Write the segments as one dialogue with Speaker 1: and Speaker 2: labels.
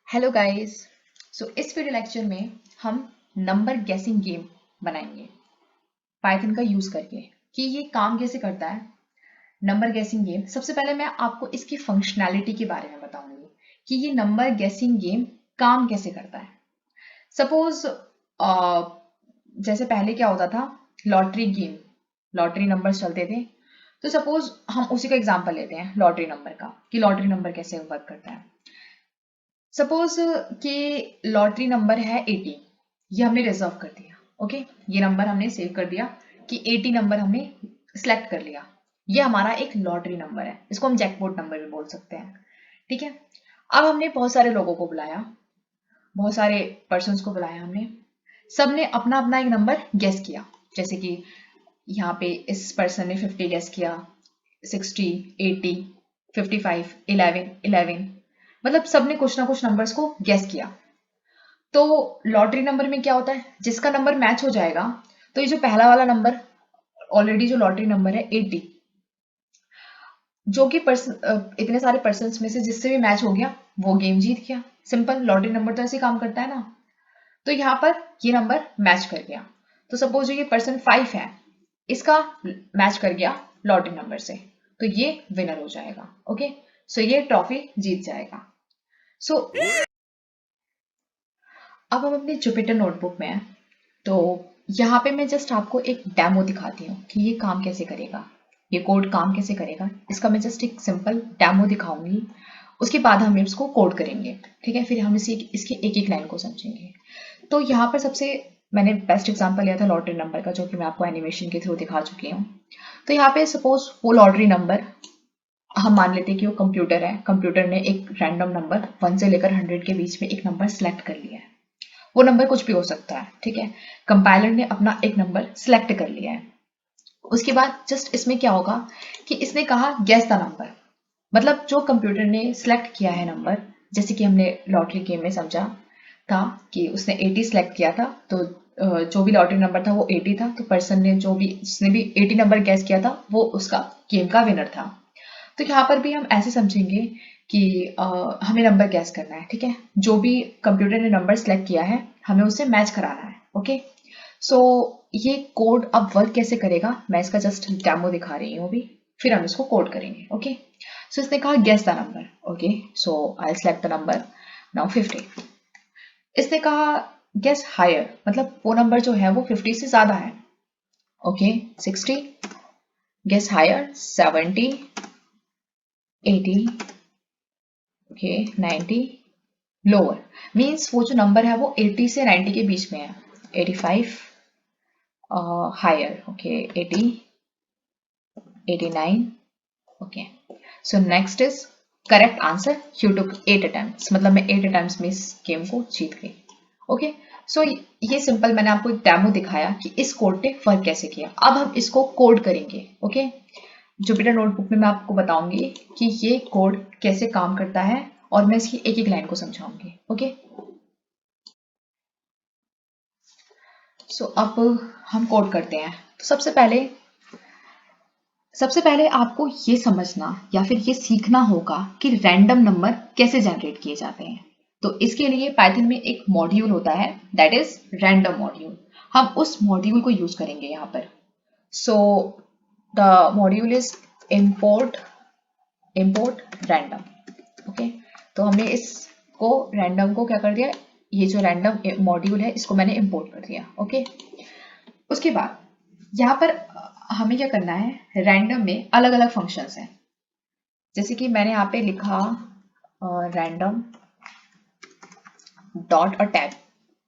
Speaker 1: Hello guys. इस video lecture में हम नंबर गेसिंग गेम बनाएंगे पाइथन का यूज करके कि ये काम कैसे करता है। नंबर गेसिंग गेम, सबसे पहले मैं आपको इसकी फंक्शनैलिटी के बारे में बताऊंगी कि ये नंबर गेसिंग गेम काम कैसे करता है। सपोज जैसे पहले क्या होता था, लॉटरी गेम, लॉटरी नंबर्स चलते थे। तो सपोज हम उसी का एग्जांपल लेते हैं लॉटरी नंबर का कि लॉटरी नंबर कैसे वर्क करता है। सपोज कि लॉटरी नंबर है 80, ये हमने रिजर्व कर दिया। ओके, ये नंबर हमने सेव कर दिया कि 80 नंबर हमने सिलेक्ट कर लिया। ये हमारा एक लॉटरी नंबर है, इसको हम जैकपॉट नंबर भी बोल सकते हैं। ठीक है, अब हमने बहुत सारे लोगों को बुलाया, बहुत सारे पर्सन्स को बुलाया हमने, सबने अपना अपना एक नंबर गेस किया। जैसे कि यहाँ पे इस पर्सन ने 50 गेस किया, 60, 80, 55, 11, 11, मतलब सबने कुछ ना कुछ नंबर्स को गेस किया। तो लॉटरी नंबर में क्या होता है, जिसका नंबर मैच हो जाएगा, तो ये जो पहला वाला नंबर ऑलरेडी जो लॉटरी नंबर है 80, जो कि इतने सारे पर्सन में से जिससे भी मैच हो गया वो गेम जीत गया। सिंपल, लॉटरी नंबर तो ऐसे काम करता है ना। तो यहाँ पर ये नंबर मैच कर गया। तो सपोज ये पर्सन 5 है, इसका मैच कर गया लॉटरी नंबर से, तो ये विनर हो जाएगा। ओके, सो ये ट्रॉफी जीत जाएगा। सो अब हम अपने जुपिटर नोटबुक में हैं, तो यहाँ पे मैं जस्ट आपको एक डेमो दिखाती हूँ कि ये काम कैसे करेगा, ये कोड काम कैसे करेगा। इसका मैं जस्ट एक सिंपल डेमो दिखाऊंगी, उसके बाद हम इसको कोड करेंगे। ठीक है, फिर हम इसकी एक एक लाइन को समझेंगे। तो यहाँ पर सबसे मैंने बेस्ट एग्जांपल लिया था लॉटरी नंबर का, जो कि मैं आपको एनिमेशन के थ्रू दिखा चुकी हूँ। तो यहाँ पे सपोज वो लॉटरी नंबर हम मान लेते हैं कि वो कंप्यूटर है। कंप्यूटर ने एक रैंडम नंबर 1 से लेकर 100 के बीच में एक नंबर सेलेक्ट कर लिया है। वो नंबर कुछ भी हो सकता है। ठीक है, कंपाइलर ने अपना एक नंबर सेलेक्ट कर लिया है। उसके बाद जस्ट इसमें क्या होगा कि इसने कहा गेस द नंबर, मतलब जो कंप्यूटर ने सिलेक्ट किया है नंबर, जैसे कि हमने लॉटरी गेम में समझा था कि उसने 80 सेलेक्ट किया था, तो जो भी लॉटरी नंबर था वो 80 था। तो पर्सन ने जो भी जिसने भी 80 नंबर गैस किया था वो उसका गेम का विनर था। तो यहाँ पर भी हम ऐसे समझेंगे कि हमें नंबर गैस करना है। ठीक है, जो भी कंप्यूटर ने नंबर सेलेक्ट किया है हमें उससे मैच कराना है। ओके, सो ये कोड अब वर्क कैसे करेगा, मैं इसका जस्ट डेमो दिखा रही हूँ अभी, फिर हम इसको कोड करेंगे। ओके, सो इसने कहा guess the number. Okay, so I select the number now 50। इसने कहा गेस हायर, मतलब वो नंबर जो है वो 50 से ज्यादा है। Okay, 60, guess higher 70, 80, okay 90, lower, means वो जो नंबर है वो 80 से 90 के बीच में है। 85, higher, okay 80, 89, okay. So next is correct answer, you took 8 attempts, मतलब मैं 8 अटेम्प्ट्स में इस गेम को जीत गई। ओके, सो ये सिंपल मैंने आपको एक डेमो दिखाया कि इस कोड ने वर्क कैसे किया। अब हम इसको कोड करेंगे। ओके, जुपिटर नोटबुक में मैं आपको बताऊंगी कि ये कोड कैसे काम करता है और मैं इसकी एक एक लाइन को समझाऊंगी। ओके, सो अब हम कोड करते हैं। तो सबसे पहले आपको ये समझना या फिर ये सीखना होगा कि रैंडम नंबर कैसे जनरेट किए जाते हैं। तो इसके लिए पाइथन में एक मॉड्यूल होता है, दैट इज रैंडम मॉड्यूल। हम उस मॉड्यूल को यूज करेंगे यहाँ पर। So the module is import random. Okay, तो हमने इसको रैंडम को क्या कर दिया, ये जो रैंडम मॉड्यूल है इसको मैंने इंपोर्ट कर दिया। ओके, उसके बाद यहाँ पर हमें क्या करना है, रैंडम में अलग अलग फंक्शंस हैं। जैसे कि मैंने यहाँ पे लिखा रैंडम डॉट और टैब,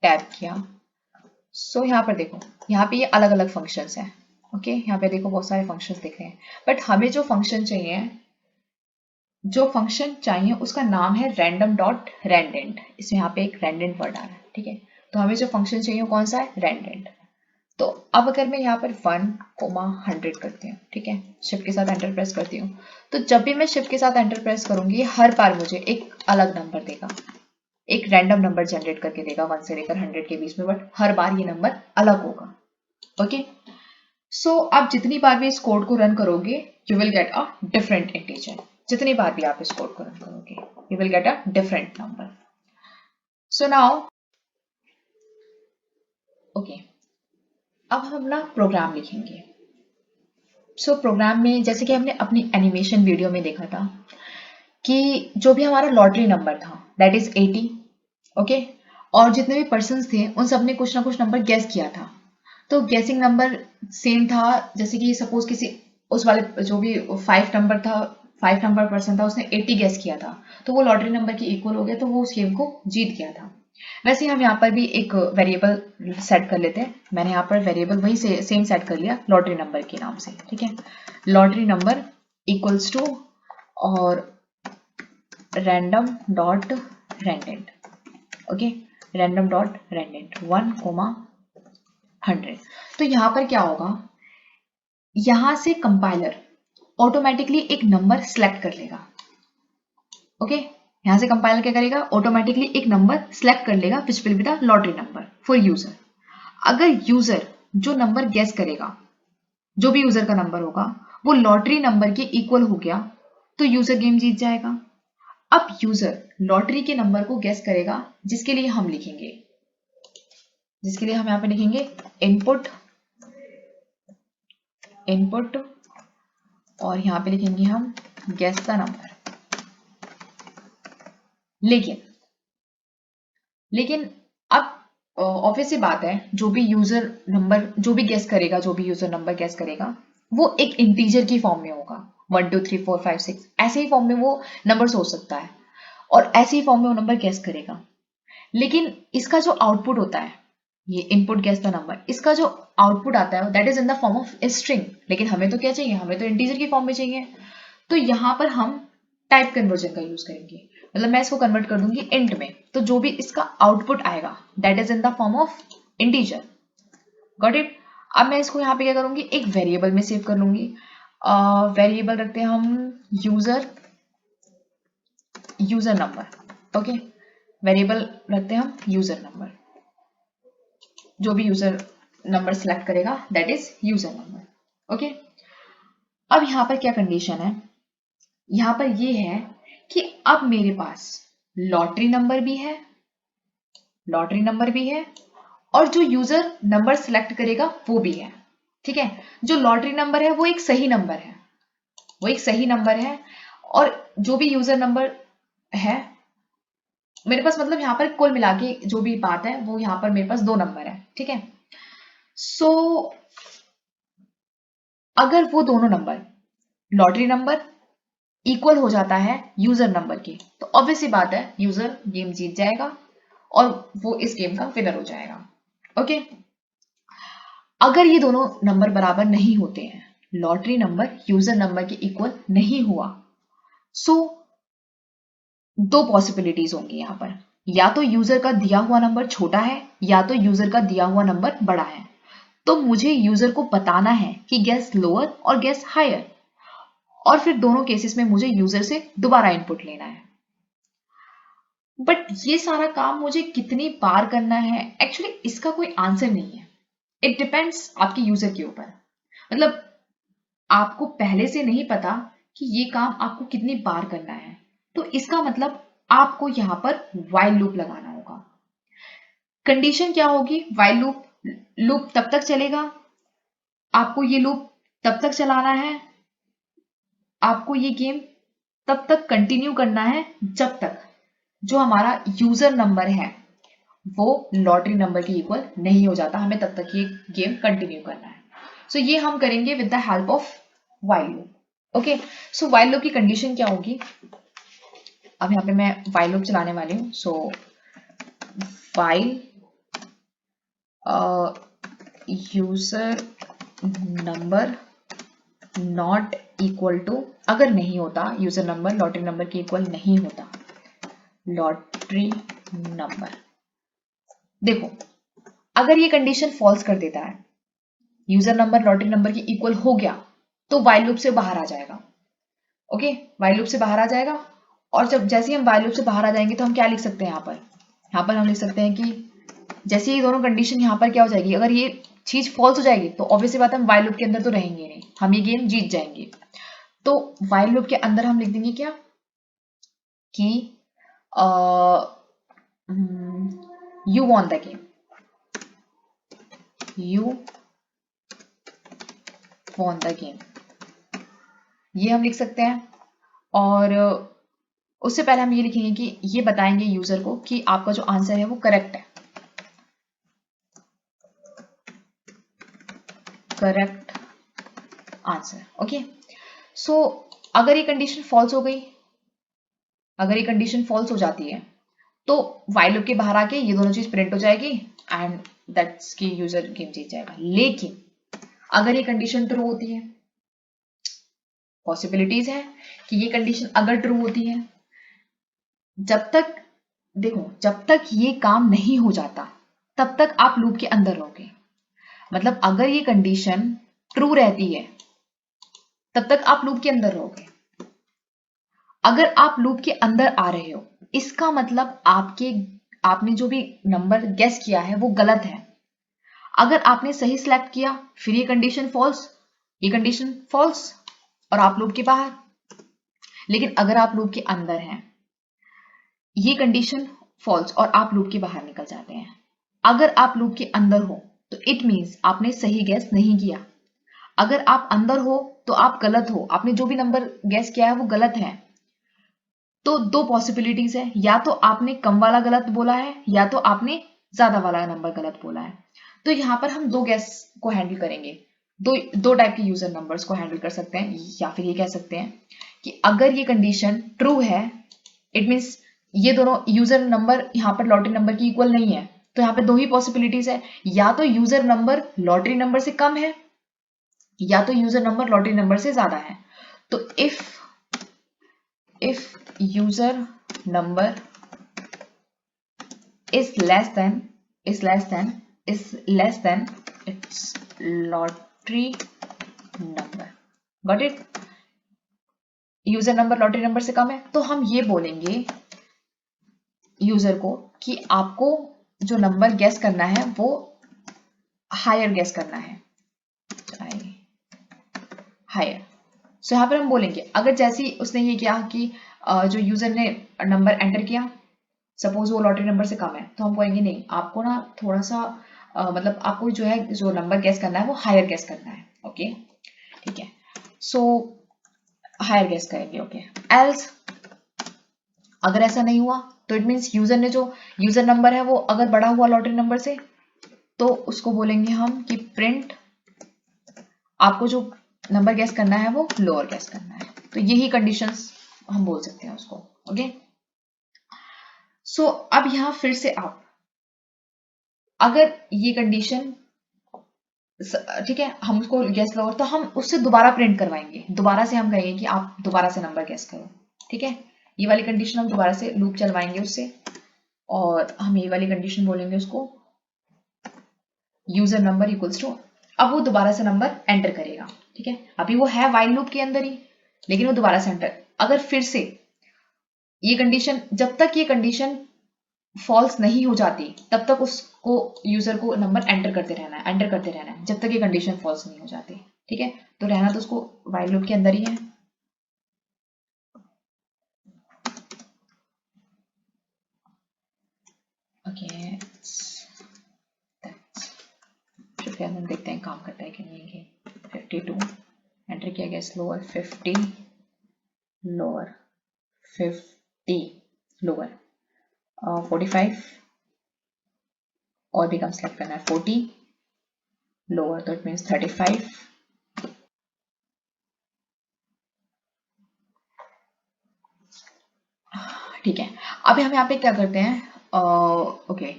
Speaker 1: टैब किया। सो यहाँ पर देखो, यहाँ पे ये अलग अलग फंक्शंस हैं। ओके, यहाँ पे देखो बहुत सारे फंक्शंस दिख रहे हैं, बट हमें जो फंक्शन चाहिए उसका नाम है रैंडम डॉट रैंडेंट। इसमें यहाँ पे एक रैंडेंट वर्ड आ रहा है। ठीक है, तो हमें जो फंक्शन चाहिए वो कौन सा है, रैंडेंट। तो अब अगर मैं यहाँ पर 1,100 करती हूँ, ठीक है, शिफ्ट के साथ एंटर प्रेस करती हूँ, तो जब भी मैं शिफ्ट के साथ एंटर प्रेस करूंगी हर बार मुझे एक अलग नंबर देगा, एक रैंडम नंबर जनरेट करके देगा 1 से लेकर 100 के बीच में, बट हर बार ये नंबर अलग होगा। ओके, सो आप जितनी बार भी इस कोड को रन करोगे you will get a different integer. जितनी बार भी आप इस कोड को रन करोगे you will get a different number. So now okay, अब हम अपना प्रोग्राम लिखेंगे। सो प्रोग्राम में जैसे कि हमने अपनी एनिमेशन वीडियो में देखा था कि जो भी हमारा लॉटरी नंबर था दैट इज 80, ओके, और जितने भी पर्सन थे उन सब ने कुछ ना कुछ नंबर गेस किया था। तो गेसिंग नंबर सेम था, जैसे कि सपोज किसी उस वाले जो भी 5 नंबर था, 5 नंबर पर्सन था, उसने 80 गेस किया था, तो वो लॉटरी नंबर के इक्वल हो गया, तो वो उस गेम को जीत गया था। वैसे हम यहाँ पर भी एक वेरिएबल सेट कर लेते हैं। मैंने यहाँ पर वेरिएबल वही से सेम सेट कर लिया लॉटरी नंबर के नाम से, ठीक है। लॉटरी नंबर इक्वल्स टू और random dot randint, okay, random dot randint 1,100। तो यहाँ पर क्या होगा, यहाँ से कंपाइलर ऑटोमेटिकली एक नंबर सेलेक्ट कर लेगा, ओके। यहाँ से कंपाइलर क्या करेगा, ऑटोमेटिकली एक नंबर सेलेक्ट कर लेगा which will be the lottery number for user. अगर यूजर जो नंबर गेस करेगा, जो भी यूजर का नंबर होगा वो लॉटरी नंबर के इक्वल हो गया, तो यूजर गेम जीत जाएगा। अब यूजर लॉटरी के नंबर को गेस करेगा, जिसके लिए हम लिखेंगे, जिसके लिए हम यहाँ पे लिखेंगे इनपुट, इनपुट, और यहाँ पे लिखेंगे हम गेस द नंबर। लेकिन अब ऑब्वियस सी बात है, जो भी यूजर नंबर जो भी गेस करेगा, जो भी यूजर नंबर गेस करेगा वो एक इंटीजर की फॉर्म में होगा, 1 2 3 4 5 6 ऐसे ही फॉर्म में वो नंबर सोच सकता है और ऐसे ही फॉर्म में वो नंबर गेस करेगा। लेकिन इसका जो आउटपुट होता है, ये इनपुट गेस द नंबर, इसका जो आउटपुट आता है that is in the form of string. लेकिन हमें तो क्या चाहिए, हमें तो इंटीजर की फॉर्म में चाहिए। तो यहाँ पर हम टाइप कन्वर्जन का यूज करेंगे, मतलब मैं इसको कन्वर्ट कर दूंगी इंट में, तो जो भी इसका आउटपुट आएगा that is in the form of integer. Got it. अब मैं इसको यहाँ पे क्या करूंगी, एक वेरिएबल में सेव कर लूंगी। वेरिएबल रखते हैं हम user, user number, okay. Variable रखते हैं हम यूजर नंबर, जो भी यूजर नंबर सिलेक्ट करेगा that is user number, okay. अब यहाँ पर क्या कंडीशन है, यहाँ पर ये है कि अब मेरे पास लॉटरी नंबर भी है, लॉटरी नंबर भी है, और जो यूजर नंबर सिलेक्ट करेगा वो भी है, ठीक है। जो लॉटरी नंबर है वो एक सही नंबर है, वो एक सही नंबर है, और जो भी यूजर नंबर है मेरे पास, मतलब यहाँ पर कुल मिला के जो भी बात है वो यहाँ पर मेरे पास 2 नंबर है, ठीक है। सो अगर वो दोनों नंबर लॉटरी नंबर इक्वल हो जाता है यूजर नंबर के, तो ऑब्वियस सी बात है यूजर गेम जीत जाएगा और वो इस गेम का विनर हो जाएगा, ओके। अगर ये दोनों नंबर बराबर नहीं होते हैं, लॉटरी नंबर यूजर नंबर के इक्वल नहीं हुआ, सो 2 पॉसिबिलिटीज होंगी यहाँ पर, या तो यूजर का दिया हुआ नंबर छोटा है या तो यूजर का दिया हुआ नंबर बड़ा है। तो मुझे यूजर को बताना है कि गेस लोअर और गेस हायर, और फिर दोनों केसेस में मुझे यूजर से दोबारा इनपुट लेना है। बट ये सारा काम मुझे कितनी बार करना है, एक्चुअली इसका कोई आंसर नहीं है। इट डिपेंड्स आपके यूजर के ऊपर, मतलब आपको पहले से नहीं पता कि ये काम आपको कितनी बार करना है, तो इसका मतलब आपको यहां पर वाइल लूप लगाना होगा। कंडीशन क्या होगी, वाइल लूप, लूप तब तक चलेगा, आपको ये लूप तब तक चलाना है, आपको ये गेम तब तक कंटिन्यू करना है जब तक जो हमारा यूजर नंबर है वो लॉटरी नंबर के इक्वल नहीं हो जाता, हमें तब तक ये गेम कंटिन्यू करना है। सो ये हम करेंगे with the help of while loop, okay. So while loop की कंडीशन क्या होगी, अब यहाँ पे मैं वाइल लूप चलाने वाली हूँ। So while user number not equal to, अगर नहीं होता यूजर नंबर लॉटरी नंबर के इक्वल नहीं होता, लॉटरी नंबर, देखो अगर ये कंडीशन फॉल्स कर देता है, यूजर नंबर लॉटरी नंबर के इक्वल हो गया, तो वाइल लूप से बाहर आ जाएगा, ओके। वाइल लूप से बाहर आ जाएगा, और जब जैसे ही हम वाइल लूप से बाहर आ जाएंगे तो हम क्या लिख सकते हैं, यहाँ पर हम लिख सकते हैं कि जैसे ये दोनों कंडीशन यहाँ पर क्या हो जाएगी, अगर ये चीज फॉल्स हो जाएगी तो ऑब्वियस बात है हम वाइल लूप के अंदर तो रहेंगे नहीं, हम ये गेम जीत जाएंगे। तो वाइल लूप के अंदर हम लिख देंगे क्या कि you won the game, you won the game, ये हम लिख सकते हैं। और उससे पहले हम ये लिखेंगे कि ये बताएंगे यूजर को कि आपका जो आंसर है वो करेक्ट है, करेक्ट आंसर। ओके, सो अगर ये कंडीशन फॉल्स हो गई, अगर ये कंडीशन फॉल्स हो जाती है तो व्हाइल लूप के बाहर आके ये दोनों चीज प्रिंट हो जाएगी एंड दैट्स की यूजर गेम जीत जाएगा। लेकिन अगर ये कंडीशन ट्रू होती है, पॉसिबिलिटीज है कि ये कंडीशन अगर ट्रू होती है, जब तक देखो जब तक ये काम नहीं हो जाता तब तक आप लूप के अंदर रहोगे। मतलब अगर ये कंडीशन ट्रू रहती है तब तक आप लूप के अंदर रहोगे। अगर आप लूप के अंदर आ रहे हो इसका मतलब आपने जो भी नंबर गेस किया है वो गलत है। अगर आपने सही सिलेक्ट किया फिर ये कंडीशन फॉल्स, ये कंडीशन फॉल्स और आप लूप के बाहर। लेकिन अगर आप लूप के अंदर हैं, ये कंडीशन फॉल्स और आप लूप के बाहर निकल जाते हैं। अगर आप लूप के अंदर हो तो इट मीन्स आपने सही गैस नहीं किया। अगर आप अंदर हो तो आप गलत हो, आपने जो भी नंबर गैस किया है वो गलत है। तो दो पॉसिबिलिटीज है, या तो आपने कम वाला गलत बोला है या तो आपने ज्यादा वाला नंबर गलत बोला है। तो यहां पर हम दो गैस को हैंडल करेंगे, दो टाइप के यूजर नंबर्स को हैंडल कर सकते हैं। या फिर ये कह सकते हैं कि अगर ये कंडीशन ट्रू है इट मीन्स ये दोनों यूजर नंबर यहाँ पर लॉटरी नंबर की इक्वल नहीं है। तो यहाँ पे दो ही पॉसिबिलिटीज है, या तो यूजर नंबर लॉटरी नंबर से कम है या तो यूजर नंबर लॉटरी नंबर से ज्यादा है। तो if user number is less than its lottery number, got it? User number lottery number से कम है तो हम ये बोलेंगे यूजर को कि आपको जो नंबर गेस करना है वो हायर गेस करना है, हायर। सो यहाँ पर हम बोलेंगे अगर जैसे ही उसने ये किया कि जो यूजर ने नंबर एंटर किया सपोज वो लॉटरी नंबर से कम है तो हम बोलेंगे नहीं आपको ना थोड़ा सा मतलब आपको जो है जो नंबर गेस करना है वो हायर गेस करना है। ओके ठीक है, सो हायर गेस करेंगे। ओके एल्स अगर ऐसा नहीं हुआ तो इट मीन्स यूजर ने जो यूजर नंबर है वो अगर बड़ा हुआ लॉटरी नंबर से तो उसको बोलेंगे हम कि प्रिंट आपको जो नंबर गेस करना है वो लोअर गेस करना है। तो यही कंडीशंस हम बोल सकते हैं उसको। ओके सो अब यहां फिर से आप अगर ये कंडीशन ठीक है हम उसको गेस लोअर तो हम उससे दोबारा प्रिंट करवाएंगे, दोबारा से हम कहेंगे कि आप दोबारा से नंबर गेस करो। ठीक है ये वाली कंडीशन हम दोबारा से लूप चलवाएंगे उससे और हम ये वाली कंडीशन बोलेंगे उसको यूजर नंबर इक्वल्स टू, अब वो दोबारा से नंबर एंटर करेगा। ठीक है अभी वो है व्हाइल लूप के अंदर ही लेकिन वो दोबारा से एंटर, अगर फिर से ये कंडीशन जब तक ये कंडीशन फॉल्स नहीं हो जाती तब तक उसको यूजर को नंबर एंटर करते रहना है, एंटर करते रहना है जब तक ये कंडीशन फॉल्स नहीं हो जाती। ठीक है तो रहना तो उसको व्हाइल लूप के अंदर ही है। ओके फिर हम देखते हैं काम करता है कि नहीं। 52 एंटर किया गया स्लोअर 50 लोअर 50 लोअर 45 और भी कम सेलेक्ट करना है 40 लोअर तो इट मीन्स 35 ठीक है। अभी हम यहाँ पे क्या करते हैं ओके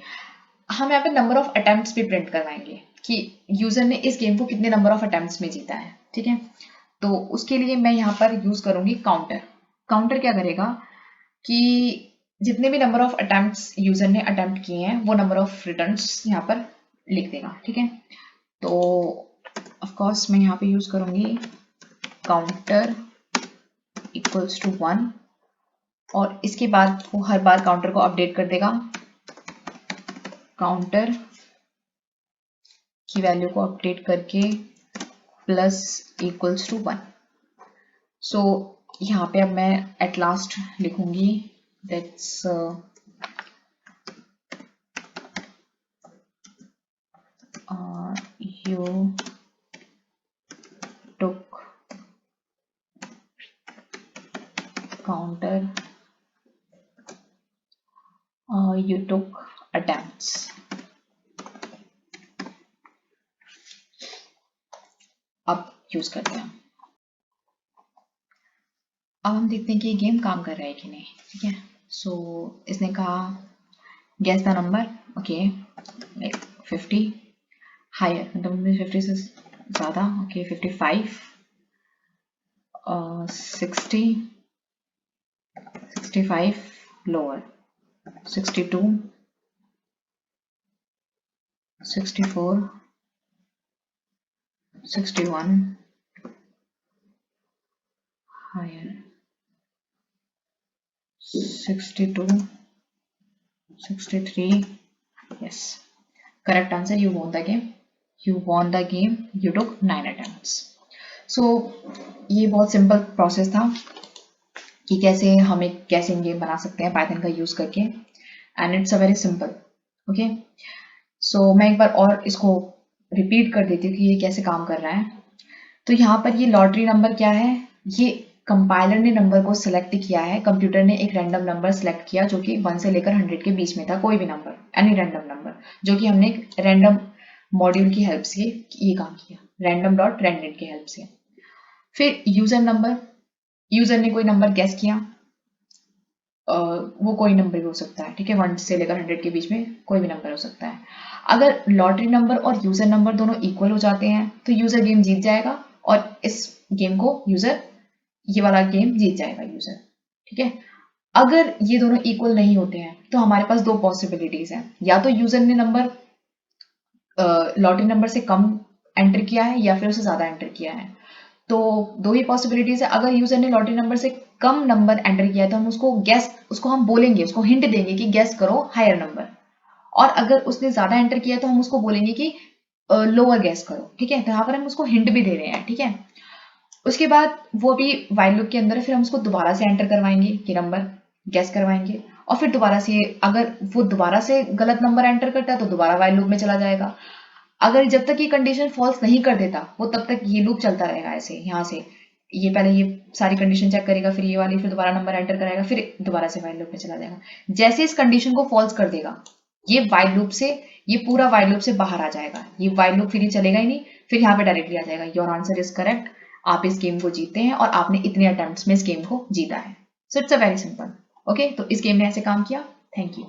Speaker 1: हम यहाँ पे नंबर ऑफ अटेम्प्ट्स भी प्रिंट करवाएंगे कि यूजर ने इस गेम को कितने नंबर ऑफ अटेम्प्ट्स में जीता है। ठीक है तो उसके लिए मैं यहाँ पर यूज करूंगी काउंटर। काउंटर क्या करेगा कि जितने भी नंबर ऑफ अटेम्प्ट्स यूजर ने अटेम्प्ट किए हैं वो नंबर ऑफ रिटर्न्स यहाँ पर लिख देगा। ठीक है तो ऑफ कोर्स मैं यहाँ पे यूज करूंगी काउंटर इक्वल्स टू 1 और इसके बाद वो हर बार काउंटर को अपडेट कर देगा, काउंटर की वैल्यू को अपडेट करके प्लस इक्वल्स टू 1। सो यहाँ पे अब मैं एट लास्ट लिखूंगी that's you took counter, you took attempts. अब यूज करते हैं। अब हम देखते हैं कि ये गेम काम कर रहा है कि नहीं। ठीक है, सो इसने कहा guess the number, okay, like 50 higher, मतलब 50 से ज़्यादा, okay, 55, 60, 65 lower, 62, 64, 61 higher, 62, 63, yes, correct answer, you won the game, you took 9 attempts. So ये बहुत सिंपल प्रोसेस था कि कैसे हम एक guessing गेम बना सकते हैं पाइथन का यूज करके, and it's a very simple. Okay, so मैं एक बार और इसको रिपीट कर देती हूँ कि ये कैसे काम कर रहा है। तो यहाँ पर ये लॉटरी नंबर क्या है, ये कंपाइलर ने नंबर को सिलेक्ट किया है, कंप्यूटर ने एक रैंडम नंबर सिलेक्ट किया जो कि 1 से लेकर 100 के बीच में था, कोई भी नंबर, एनी रैंडम नंबर, जो कि हमने एक रैंडम मॉड्यूल की हेल्प से ये काम किया, random.random की हेल्प से। फिर यूजर नंबर, यूजर ने कोई नंबर गेस किया, वो कोई नंबर भी हो सकता है, ठीक है, 1 से लेकर 100 के बीच में कोई भी नंबर हो सकता है। अगर लॉटरी नंबर और यूजर नंबर दोनों इक्वल हो जाते हैं तो यूजर गेम जीत जाएगा, और इस गेम को यूजर, ये वाला गेम जीत जाएगा यूजर। ठीक है, अगर ये दोनों इक्वल नहीं होते हैं तो हमारे पास दो पॉसिबिलिटीज हैं, या तो यूजर ने नंबर लॉटरी नंबर से कम एंटर किया है या फिर उसे ज्यादा एंटर किया है। तो दो ही पॉसिबिलिटीज है, अगर यूजर ने लॉटरी नंबर से कम नंबर एंटर किया है तो हम उसको हम बोलेंगे, उसको हिंट देंगे कि गेस करो हायर नंबर, और अगर उसने ज्यादा एंटर किया है तो हम उसको बोलेंगे कि लोअर गेस करो। ठीक है, तो यहाँ पर हम उसको हिंट भी दे रहे हैं। ठीक है, उसके बाद वो भी वाइल लूप के अंदर है, फिर हम उसको दोबारा से एंटर करवाएंगे कि नंबर गेस करवाएंगे, और फिर दोबारा से, अगर वो दोबारा से गलत नंबर एंटर करता है तो दोबारा वाइल लूप में चला जाएगा। अगर जब तक ये कंडीशन फॉल्स नहीं कर देता वो तब तक ये लूप चलता रहेगा ऐसे, यहाँ से ये पहले ये सारी कंडीशन चेक करेगा, फिर ये वाली, फिर दोबारा नंबर एंटर कराएगा, फिर दोबारा से वाइल लूप में चला जाएगा। जैसे इस कंडीशन को फॉल्स कर देगा ये वाइल लूप से, ये पूरा वाइल लूप से बाहर आ जाएगा, ये वाइल लूप फिर ये चलेगा ही नहीं, फिर यहाँ पे डायरेक्टली आ जाएगा योर आंसर इज करेक्ट, आप इस गेम को जीते हैं और आपने इतने अटेम्प्ट्स में इस गेम को जीता है। So it's a very simple. Okay, तो इस गेम ने ऐसे काम किया। Thank you.